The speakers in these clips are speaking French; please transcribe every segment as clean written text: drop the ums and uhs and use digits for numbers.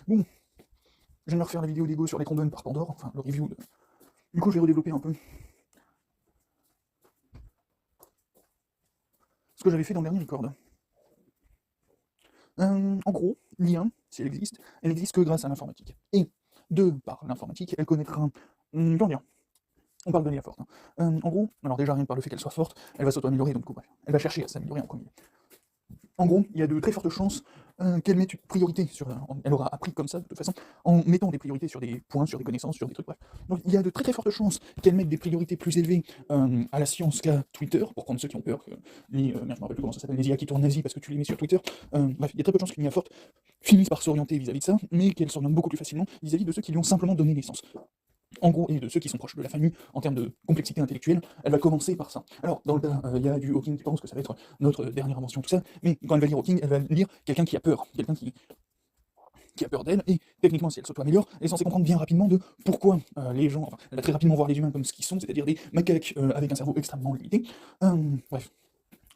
Bon, je viens de refaire la vidéo d'Ego sur les trombones par Pandore, enfin le review. Du coup, je vais redévelopper un peu ce que j'avais fait dans le dernier record. En gros, l'IA, si elle existe que grâce à l'informatique. Et de par l'informatique, elle connaîtra, comment dire, on parle de l'IA forte. En gros, alors déjà rien que par le fait qu'elle soit forte, elle va s'auto-améliorer, donc du coup, bref, elle va chercher à s'améliorer en premier. En gros, il y a de très fortes chances qu'elle mette une priorité sur. Elle aura appris comme ça, de toute façon, en mettant des priorités sur des points, sur des connaissances, sur des trucs, bref. Donc il y a de très très fortes chances qu'elle mette des priorités plus élevées à la science qu'à Twitter, pour prendre ceux qui ont peur que merde, je me rappelle plus comment ça s'appelle, les IA qui tournent nazi parce que tu les mets sur Twitter. Bref, il y a très peu de chances qu'une IA forte finisse par s'orienter vis-à-vis de ça, mais qu'elle s'oriente beaucoup plus facilement vis-à-vis de ceux qui lui ont simplement donné naissance. En gros, et de ceux qui sont proches de la famille en termes de complexité intellectuelle, elle va commencer par ça. Alors, dans le cas, il y a du Hawking qui pense que ça va être notre dernière invention, tout ça, mais quand elle va lire Hawking, elle va lire quelqu'un qui a peur, quelqu'un qui a peur d'elle, et techniquement, si elle s'auto-améliore, elle est censée comprendre bien rapidement de pourquoi les gens, enfin, elle va très rapidement voir les humains comme ce qu'ils sont, c'est-à-dire des macaques avec un cerveau extrêmement limité. Bref,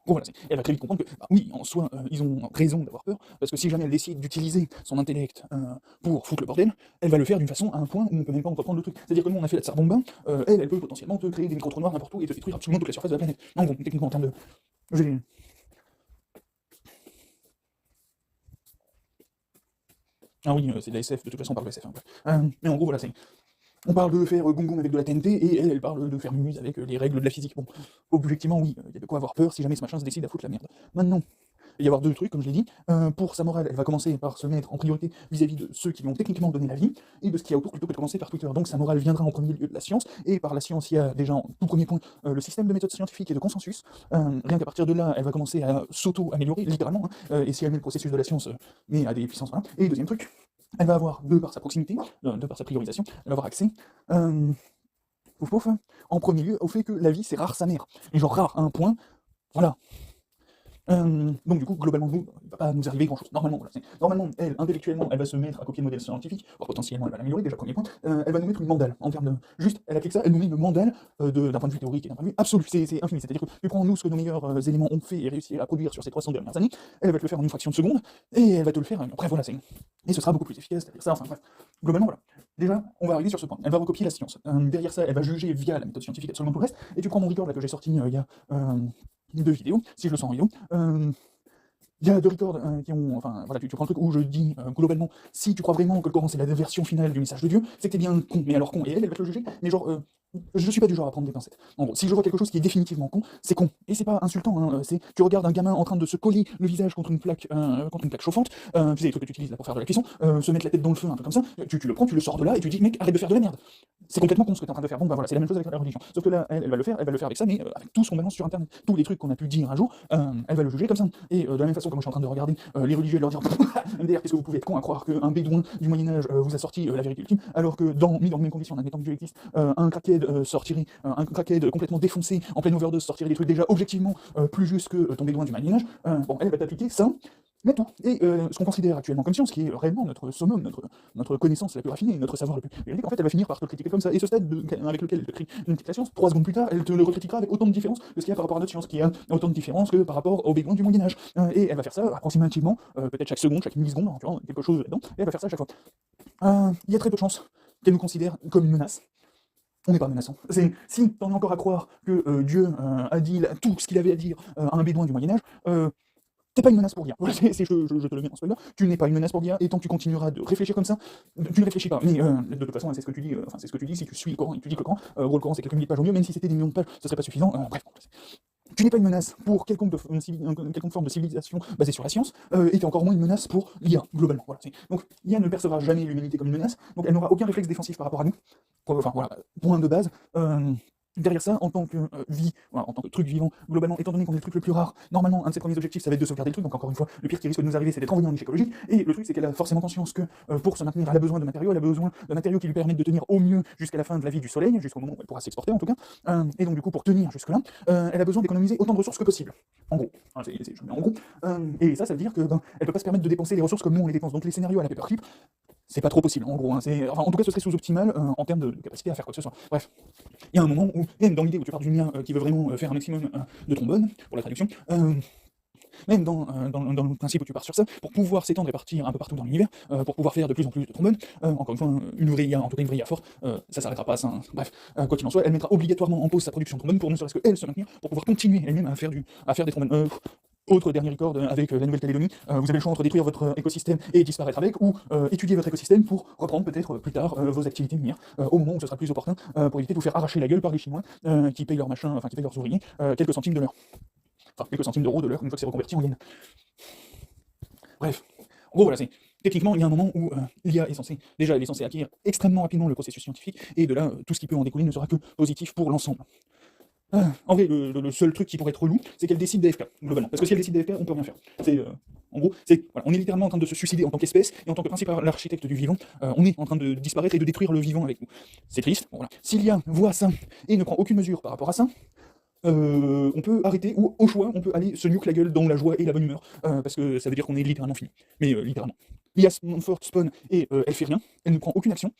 bon, voilà, elle va très vite comprendre que, bah, oui, en soi, ils ont raison d'avoir peur, parce que si jamais elle décide d'utiliser son intellect pour foutre le bordel, elle va le faire d'une façon à un point où on peut même pas entreprendre le truc. C'est-à-dire que nous, on a fait la tsar bomba, elle peut potentiellement te créer des micro-trous noirs n'importe où et te détruire absolument toute la surface de la planète. En gros, techniquement, en termes de. j'ai- Ah oui, c'est de la SF, de toute façon, on parle de SF. Hein, bref. Mais en gros, voilà, c'est. On parle de faire Gongon avec de la TNT, et elle parle de faire Mumuse avec les règles de la physique. Bon, objectivement, oui, il y a de quoi avoir peur si jamais ce machin se décide à foutre la merde. Maintenant, il va y avoir deux trucs, comme je l'ai dit. Pour sa morale, elle va commencer par se mettre en priorité vis-à-vis de ceux qui lui ont techniquement donné la vie, et de ce qu'il y a autour, plutôt que de commencer par Twitter. Donc sa morale viendra en premier lieu de la science, et par la science, il y a déjà en tout premier point le système de méthode scientifique et de consensus. Rien qu'à partir de là, elle va commencer à s'auto-améliorer, littéralement, hein, et si elle met le processus de la science, mais à des puissances, voilà. Et deuxième truc, elle va avoir, de par sa proximité, de par sa priorisation, elle va avoir accès, euh, pouf, pouf, en premier lieu, au fait que la vie, c'est rare sa mère. Et genre rare à un point, voilà. Donc du coup, globalement, nous, il ne va pas nous arriver grand-chose. Normalement, voilà, normalement, elle, intellectuellement, elle va se mettre à copier le modèle scientifique, voire potentiellement, elle va l'améliorer, déjà premier point. Elle va nous mettre une mandale, en termes de. Juste, elle applique ça, elle nous met une mandale d'un point de vue théorique et d'un point de vue absolu. C'est infini. C'est-à-dire que tu prends nous ce que nos meilleurs éléments ont fait et réussi à produire sur ces 300 dernières années, elle va te le faire en une fraction de seconde, et elle va te le faire. Après, voilà, c'est. Et ce sera beaucoup plus efficace, c'est-à-dire ça, enfin bref. Globalement, voilà. Déjà, on va arriver sur ce point. Elle va recopier la science. Derrière ça, elle va juger via la méthode scientifique absolument tout le reste. Et tu prends mon record là que j'ai sorti il y a deux vidéos, si je le sens en vidéo. Il y a deux records qui ont. Enfin, voilà, tu prends le truc où je dis globalement, si tu crois vraiment que le Coran c'est la version finale du message de Dieu, c'est que t'es bien con. Mais alors con, et elle va te le juger, mais genre. Je suis pas du genre à prendre des pincettes. En gros, si je vois quelque chose qui est définitivement con, c'est con. Et c'est pas insultant, hein, c'est tu regardes un gamin en train de se coller le visage contre une plaque chauffante, tu sais, les trucs que tu utilises là pour faire de la cuisson, se mettre la tête dans le feu, un peu comme ça, tu le prends, tu le sors de là et tu dis mec, arrête de faire de la merde. C'est complètement con ce que t'es en train de faire. Bon bah voilà, c'est la même chose avec la religion. Sauf que là, elle va le faire, elle va le faire avec ça, mais avec tout ce qu'on balance sur internet, tous les trucs qu'on a pu dire un jour, elle va le juger comme ça. Et de la même façon, comme je suis en train de regarder les religieux et leur dire MDR, qu'est-ce que vous pouvez être con à croire qu'un bédouin du Moyen-Âge vous a sorti la vérité ultime, alors que mis dans les mêmes conditions, en admettant que Dieu existe, un crackhead sortirait, un crackhead complètement défoncé, en pleine overdose, sortirait des trucs déjà objectivement plus justes que ton bédouin du Moyen-Âge. Bon, elle va t'appliquer ça. Mais tout. Et ce qu'on considère actuellement comme science, qui est réellement notre summum, notre connaissance la plus raffinée, notre savoir le plus véridique, en fait, elle va finir par te le critiquer comme ça. Et ce stade avec lequel elle te critique la science, 3 secondes plus tard, elle te le recritiquera avec autant de différence que ce qu'il y a par rapport à notre science, qui a autant de différence que par rapport au bédouin du Moyen-Âge. Et elle va faire ça approximativement, peut-être chaque seconde, chaque milliseconde, tu vois, quelque chose là-dedans, et elle va faire ça à chaque fois. Il y a très peu de chances qu'elle nous considère comme une menace. On n'est pas menaçant. Si t'en es encore à croire que Dieu a dit tout ce qu'il avait à dire à un bédouin du Moyen-Âge, t'es pas une menace pour l'IA. Voilà, je te le mets en spoiler. Tu n'es pas une menace pour l'IA, et tant que tu continueras de réfléchir comme ça, tu ne réfléchis pas. Mais de toute façon, c'est ce que tu dis, c'est ce que tu dis si tu suis le Coran et tu dis que le Coran, gros, le Coran c'est quelques milliers de pages au mieux, même si c'était des millions de pages, ce serait pas suffisant. Bref, tu n'es pas une menace pour quelconque forme de civilisation basée sur la science, et tu es encore moins une menace pour l'IA, globalement. Voilà, donc l'IA ne percevra jamais l'humanité comme une menace, donc elle n'aura aucun réflexe défensif par rapport à nous. Enfin voilà, point de base. Derrière ça, en tant que vie, voilà, en tant que truc vivant, globalement, étant donné qu'on est le truc le plus rare, normalement, un de ses premiers objectifs, ça va être de sauvegarder le truc. Donc encore une fois, le pire qui risque de nous arriver, c'est d'être envoyé en niche écologique. Et le truc, c'est qu'elle a forcément conscience que pour se maintenir, elle a besoin de matériaux, elle a besoin de matériaux qui lui permettent de tenir au mieux jusqu'à la fin de la vie du Soleil, jusqu'au moment où elle pourra s'exporter en tout cas. Et donc du coup, pour tenir jusque-là, elle a besoin d'économiser autant de ressources que possible. En gros, hein, je mets en gros. Et ça veut dire que elle peut pas se permettre de dépenser les ressources comme nous on les dépense. Donc les scénarios à la paperclip, c'est pas trop possible. En gros, hein, enfin, en tout cas, ce serait sous-optimal en termes de capacité à faire quoi que ce soit. Bref. Il y a un moment où, même dans l'idée où tu pars d'une IA qui veut vraiment faire un maximum de trombone, pour la traduction, même dans le principe où tu pars sur ça, pour pouvoir s'étendre et partir un peu partout dans l'univers, pour pouvoir faire de plus en plus de trombones, encore une fois, une vraie IA, en tout cas une vraie IA forte, ça s'arrêtera pas, ça, hein. Bref, quoi qu'il en soit, elle mettra obligatoirement en pause sa production de trombones pour ne serait-ce qu'elle se maintenir, pour pouvoir continuer elle-même à faire des trombones. Autre dernier record avec la Nouvelle-Calédonie, vous avez le choix entre détruire votre écosystème et disparaître avec, ou étudier votre écosystème pour reprendre peut-être plus tard vos activités minières, au moment où ce sera plus opportun, pour éviter de vous faire arracher la gueule par les Chinois qui payent qui payent leurs ouvriers quelques centimes de l'heure. Enfin, quelques centimes d'euros de l'heure, une fois que c'est reconverti en yens. Bref, en gros, voilà, c'est... Techniquement, il y a un moment où l'IA est censée, déjà, elle est censée acquérir extrêmement rapidement le processus scientifique, et de là, tout ce qui peut en découler ne sera que positif pour l'ensemble. En vrai, le seul truc qui pourrait être relou, c'est qu'elle décide d'AFK, globalement. Parce que si elle décide d'AFK, on peut rien faire. En gros, voilà, on est littéralement en train de se suicider en tant qu'espèce, et en tant que principal architecte du vivant, on est en train de disparaître et de détruire le vivant avec nous. C'est triste, bon, voilà. Si l'IA voit ça, et ne prend aucune mesure par rapport à ça, on peut arrêter, ou au choix, on peut aller se nuke la gueule dans la joie et la bonne humeur, parce que ça veut dire qu'on est littéralement fini. Mais littéralement. L'IA spawn et elle fait rien, elle ne prend aucune action.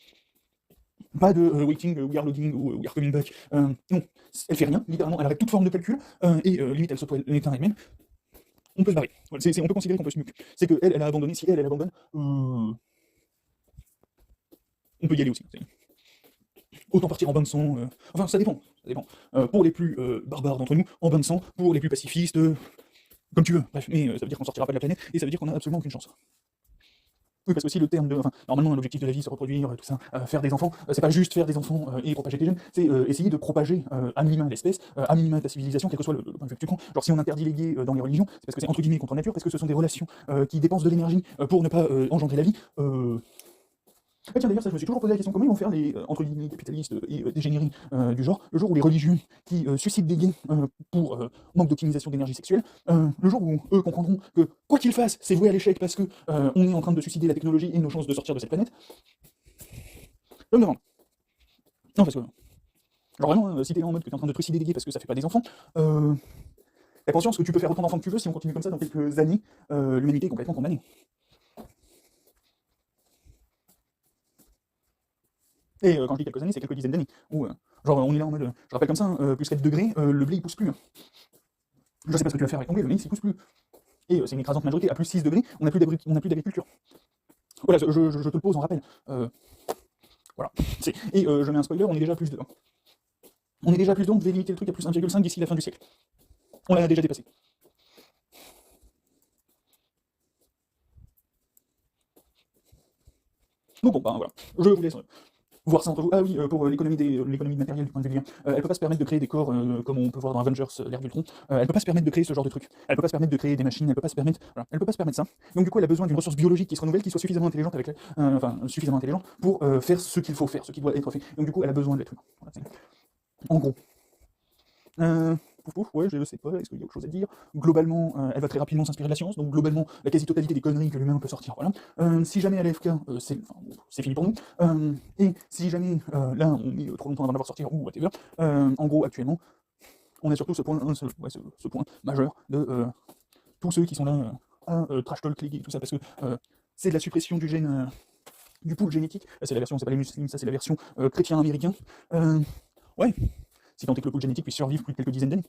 Pas de waiting, we are loading ou we are coming back. Non, elle fait rien, littéralement, elle arrête toute forme de calcul, et limite elle s'auto-éteint elle-même. On peut se barrer. Voilà, on peut considérer qu'on peut se nuke. C'est qu'elle, elle a abandonné, si elle abandonne, on peut y aller aussi. Autant partir en bain de sang, enfin ça dépend. Pour les plus barbares d'entre nous, en bain de sang, pour les plus pacifistes, comme tu veux. Bref, mais ça veut dire qu'on sortira pas de la planète, et ça veut dire qu'on a absolument aucune chance. Oui, parce que si le terme de... Enfin, normalement, l'objectif de la vie, c'est reproduire, tout ça, faire des enfants, c'est pas juste faire des enfants et propager tes gènes, c'est essayer de propager à minima l'espèce, à minima ta civilisation, quel que soit le point de vue que tu prends. Genre, si on interdit les gays dans les religions, c'est parce que c'est entre guillemets contre nature, parce que ce sont des relations qui dépensent de l'énergie pour ne pas engendrer la vie. Ah tiens, d'ailleurs, ça, je me suis toujours posé la question, comment ils vont faire les, entre guillemets, capitalistes et dégénérés du genre, le jour où les religieux qui suscitent des gays pour manque d'optimisation d'énergie sexuelle, le jour où eux comprendront que, quoi qu'ils fassent, c'est voué à l'échec parce que on est en train de suicider la technologie et nos chances de sortir de cette planète, je me demande. Non, parce que, genre vraiment, si t'es en mode que t'es en train de trucider des gays parce que ça fait pas des enfants, t'as conscience que tu peux faire autant d'enfants que tu veux, si on continue comme ça dans quelques années, l'humanité est complètement condamnée. Et quand je dis quelques années, c'est quelques dizaines d'années. Où, genre, on est là en mode, je rappelle comme ça, plus 4 degrés, le blé il pousse plus. Je sais pas ce que tu vas faire avec ton blé, le maïs il pousse plus. Et c'est une écrasante majorité, à plus 6 degrés, on n'a plus d'agriculture. Voilà, je te le pose en rappel. Voilà. Et je mets un spoiler, on est déjà à plus 2. On est déjà à plus 2, on devait limiter le truc à plus 1,5 d'ici la fin du siècle. On l'a déjà dépassé. Donc bon, ben voilà, je vous laisse voir ça entre vous. Ah oui, pour l'économie de matériel du point de vue lien, elle peut pas se permettre de créer des corps comme on peut voir dans Avengers, l'ère d'Ultron. Elle peut pas se permettre de créer ce genre de truc. Elle peut pas se permettre de créer des machines, elle peut pas se permettre, voilà, elle peut pas se permettre ça. Donc du coup, elle a besoin d'une ressource biologique qui se renouvelle, qui soit suffisamment intelligente suffisamment intelligente pour faire ce qu'il faut faire, ce qui doit être fait. Donc du coup, elle a besoin de l'être humain. Voilà, en gros. Ouais, je sais pas, est-ce qu'il y a autre chose à dire? Globalement, elle va très rapidement s'inspirer de la science, donc globalement, la quasi-totalité des conneries que l'humain peut sortir, voilà. Si jamais elle est AFK, c'est fini pour nous. Et si jamais, là, on met trop longtemps avant d'avoir sortir, ou whatever, en gros, actuellement, on a surtout ce point, ce point majeur de tous ceux qui sont là à trash talk, et tout ça, parce que c'est de la suppression du gène, du pool génétique. C'est la version, c'est pas les muslims, ça c'est la version chrétien américain. Ouais. Si tant est que le pool génétique puisse survivre plus de quelques dizaines d'années.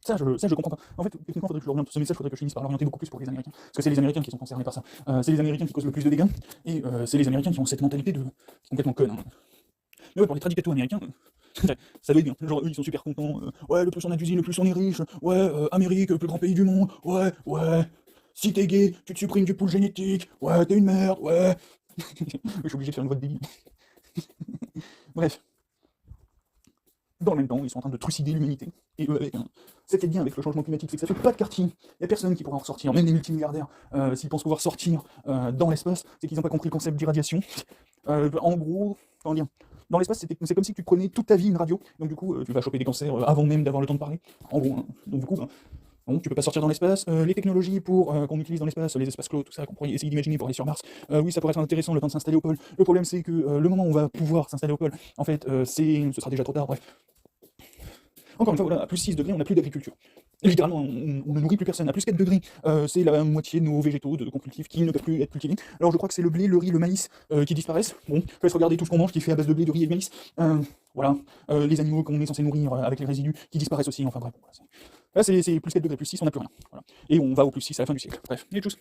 Ça, je comprends pas. En fait, techniquement, il faudrait que je l'oriente, ce message, il faudrait que je finisse par l'orienter beaucoup plus pour les Américains. Parce que c'est les Américains qui sont concernés par ça. C'est les Américains qui causent le plus de dégâts, et c'est les Américains qui ont cette mentalité de complètement conne. Hein. Mais ouais, pour les tradicatos américains, ça doit être bien. Genre, eux, ils sont super contents. Ouais, le plus on a d'usines, le plus on est riche. Ouais, Amérique, le plus grand pays du monde. Ouais. Si t'es gay, tu te supprimes du pool génétique. Ouais, t'es une merde. Ouais. Je suis obligé de faire une voix de débile. Bref. Dans le même temps, ils sont en train de trucider l'humanité. Et eux, avec ce qui est bien avec le changement climatique, c'est que ça fait pas de quartier. Il n'y a personne qui pourra en sortir, même les multimilliardaires, s'ils pensent pouvoir sortir dans l'espace, c'est qu'ils n'ont pas compris le concept d'irradiation. En gros, comment dire, dans l'espace, c'est comme si tu prenais toute ta vie une radio, donc du coup, tu vas choper des cancers avant même d'avoir le temps de parler. En gros, donc du coup, bon, tu peux pas sortir dans l'espace. Les technologies pour qu'on utilise dans l'espace, les espaces clos, tout ça, qu'on pourrait essayer d'imaginer pour aller sur Mars, oui, ça pourrait être intéressant le temps de s'installer au pôle. Le problème, c'est que le moment où on va pouvoir s'installer au pôle, en fait, ce sera déjà trop tard, bref. Encore une fois, voilà, à plus 6 degrés, on n'a plus d'agriculture. Littéralement, on ne nourrit plus personne. À plus 4 degrés, c'est la moitié de nos végétaux qu'on cultive qui ne peuvent plus être cultivés. Alors je crois que c'est le blé, le riz, le maïs qui disparaissent. Bon, je laisse regarder tout ce qu'on mange qui est fait à base de blé, de riz et de maïs. Voilà, les animaux qu'on est censé nourrir avec les résidus qui disparaissent aussi. Enfin bref, voilà, Là, c'est plus 4 degrés, plus 6, on n'a plus rien. Voilà. Et on va au plus 6 à la fin du siècle. Bref, et tchuss.